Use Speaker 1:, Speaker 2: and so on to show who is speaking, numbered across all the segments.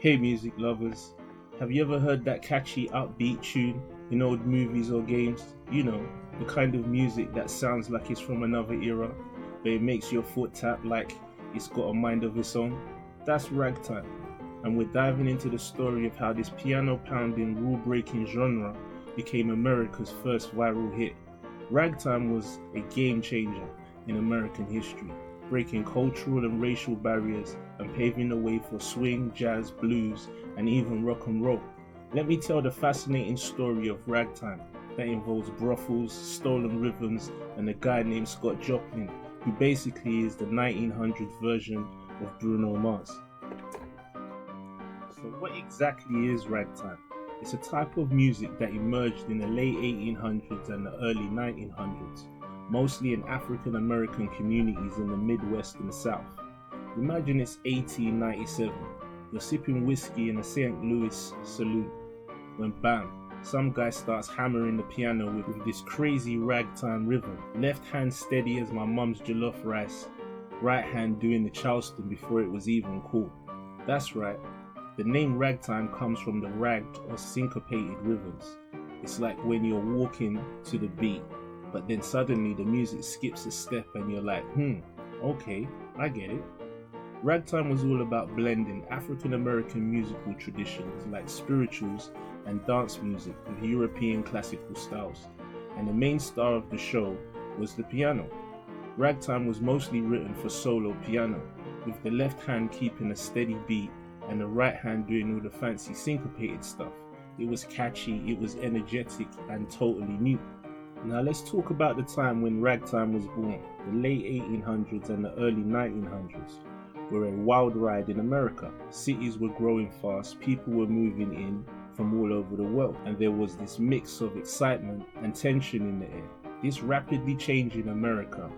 Speaker 1: Hey music lovers, have you ever heard that catchy upbeat tune in old movies or games? You know, the kind of music that sounds like it's from another era, but it makes your foot tap like it's got a mind of its own? That's ragtime, and we're diving into the story of how this piano pounding, rule breaking genre became America's first viral hit. Ragtime was a game changer in American history, breaking cultural and racial barriers and paving the way for swing, jazz, blues, and even rock and roll. Let me tell the fascinating story of ragtime that involves brothels, stolen rhythms, and a guy named Scott Joplin, who basically is the 1900s version of Bruno Mars. So, what exactly is ragtime? It's a type of music that emerged in the late 1800s and the early 1900s, mostly in African American communities in the Midwest and South. Imagine it's 1897, you're sipping whiskey in a St. Louis saloon, when bam, some guy starts hammering the piano with this crazy ragtime rhythm. Left hand steady as my mum's jollof rice, right hand doing the Charleston before it was even cool. That's right, the name ragtime comes from the ragged or syncopated rhythms. It's like when you're walking to the beat, but then suddenly the music skips a step and you're like, okay, I get it. Ragtime was all about blending African American musical traditions like spirituals and dance music with European classical styles, and the main star of the show was the piano. Ragtime was mostly written for solo piano, with the left hand keeping a steady beat and the right hand doing all the fancy syncopated stuff. It was catchy, it was energetic, and totally new. Now let's talk about the time when ragtime was born. The late 1800s and the early 1900s were a wild ride in America. Cities were growing fast, people were moving in from all over the world, and there was this mix of excitement and tension in the air. This rapidly changing America,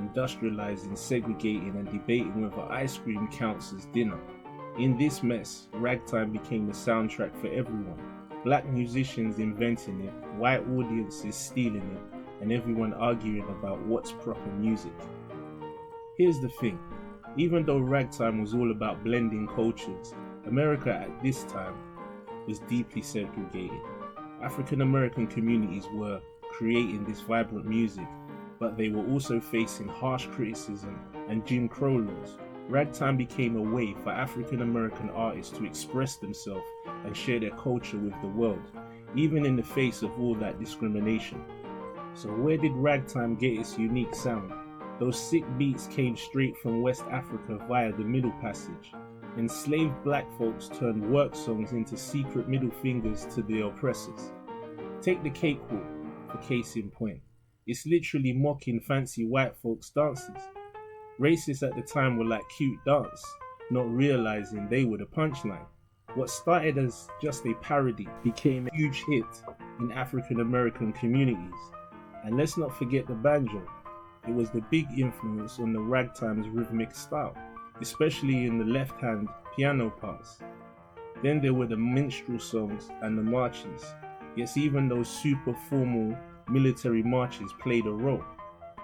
Speaker 1: industrializing, segregating, and debating whether ice cream counts as dinner. In this mess, ragtime became the soundtrack for everyone. Black musicians inventing it, white audiences stealing it, and everyone arguing about what's proper music. Here's the thing, even though ragtime was all about blending cultures, America at this time was deeply segregated. African American communities were creating this vibrant music, but they were also facing harsh criticism and Jim Crow laws. Ragtime became a way for African American artists to express themselves and share their culture with the world, even in the face of all that discrimination. So where did ragtime get its unique sound? Those sick beats came straight from West Africa via the Middle Passage. Enslaved black folks turned work songs into secret middle fingers to their oppressors. Take the Cakewalk for case in point. It's literally mocking fancy white folks' dances. Racists at the time were like cute dance, not realizing they were the punchline. What started as just a parody became a huge hit in African American communities. And let's not forget the banjo. It was the big influence on the ragtime's rhythmic style, especially in the left-hand piano parts. Then there were the minstrel songs and the marches. Yes, even those super formal military marches played a role.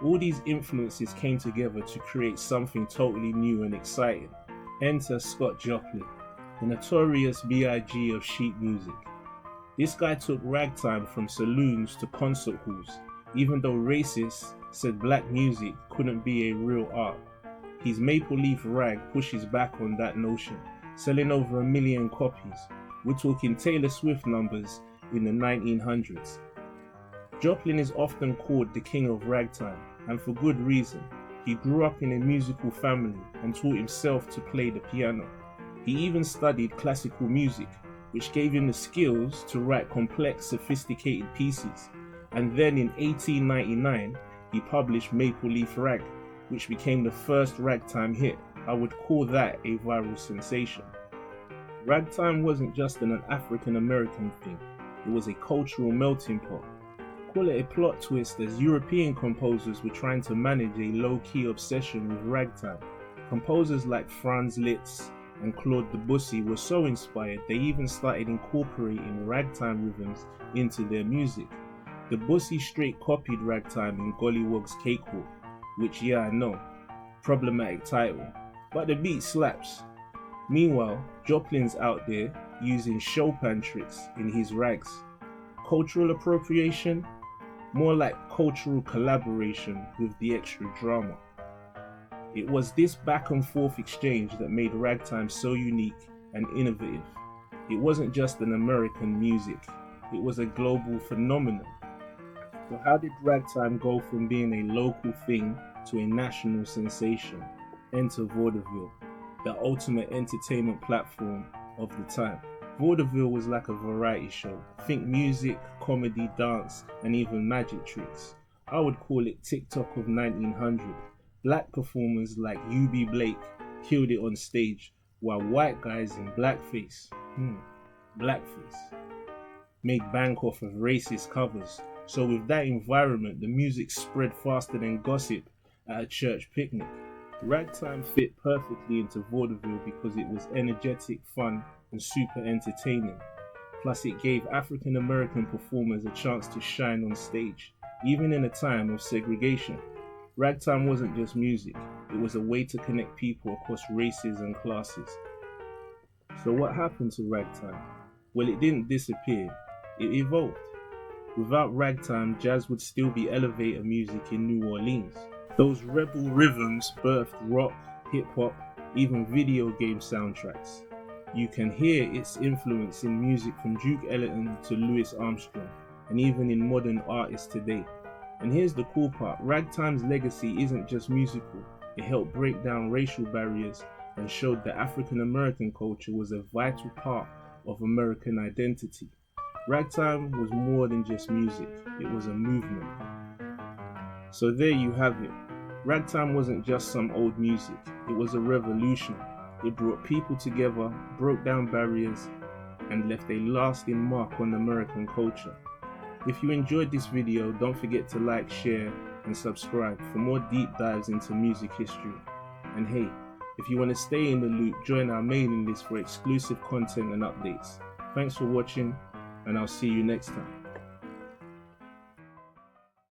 Speaker 1: All these influences came together to create something totally new and exciting. Enter Scott Joplin, the notorious B.I.G. of sheet music. This guy took ragtime from saloons to concert halls, even though racists said black music couldn't be a real art. His Maple Leaf Rag pushes back on that notion, selling over 1 million copies. We're talking Taylor Swift numbers in the 1900s. Joplin is often called the king of ragtime, and for good reason. He grew up in a musical family and taught himself to play the piano. He even studied classical music, which gave him the skills to write complex, sophisticated pieces. And then in 1899, he published Maple Leaf Rag, which became the first ragtime hit. I would call that a viral sensation. Ragtime wasn't just an African American thing, it was a cultural melting pot. Call it a plot twist as European composers were trying to manage a low-key obsession with ragtime. Composers like Franz Liszt and Claude Debussy were so inspired they even started incorporating ragtime rhythms into their music. Debussy straight copied ragtime in Gollywog's Cakewalk, which I know, problematic title, but the beat slaps. Meanwhile, Joplin's out there using Chopin tricks in his rags. Cultural appropriation? More like cultural collaboration with the extra drama. It was this back and forth exchange that made ragtime so unique and innovative. It wasn't just an American music, it was a global phenomenon. So how did ragtime go from being a local thing to a national sensation? Enter Vaudeville, the ultimate entertainment platform of the time. Vaudeville was like a variety show. Think music, comedy, dance, and even magic tricks. I would call it TikTok of 1900. Black performers like U.B. Blake killed it on stage, while white guys in blackface made bank off of racist covers. So with that environment, the music spread faster than gossip at a church picnic. Ragtime fit perfectly into vaudeville because it was energetic, fun, and super entertaining. Plus it gave African American performers a chance to shine on stage, even in a time of segregation. Ragtime wasn't just music, it was a way to connect people across races and classes. So what happened to ragtime? Well, it didn't disappear, it evolved. Without ragtime, jazz would still be elevator music in New Orleans. Those rebel rhythms birthed rock, hip-hop, even video game soundtracks. You can hear its influence in music from Duke Ellington to Louis Armstrong, and even in modern artists today. And here's the cool part, ragtime's legacy isn't just musical, it helped break down racial barriers and showed that African American culture was a vital part of American identity. Ragtime was more than just music, it was a movement. So there you have it. Ragtime wasn't just some old music, it was a revolution. It brought people together, broke down barriers, and left a lasting mark on American culture. If you enjoyed this video, don't forget to like, share, and subscribe for more deep dives into music history. And hey, if you want to stay in the loop, join our mailing list for exclusive content and updates. Thanks for watching, and I'll see you next time.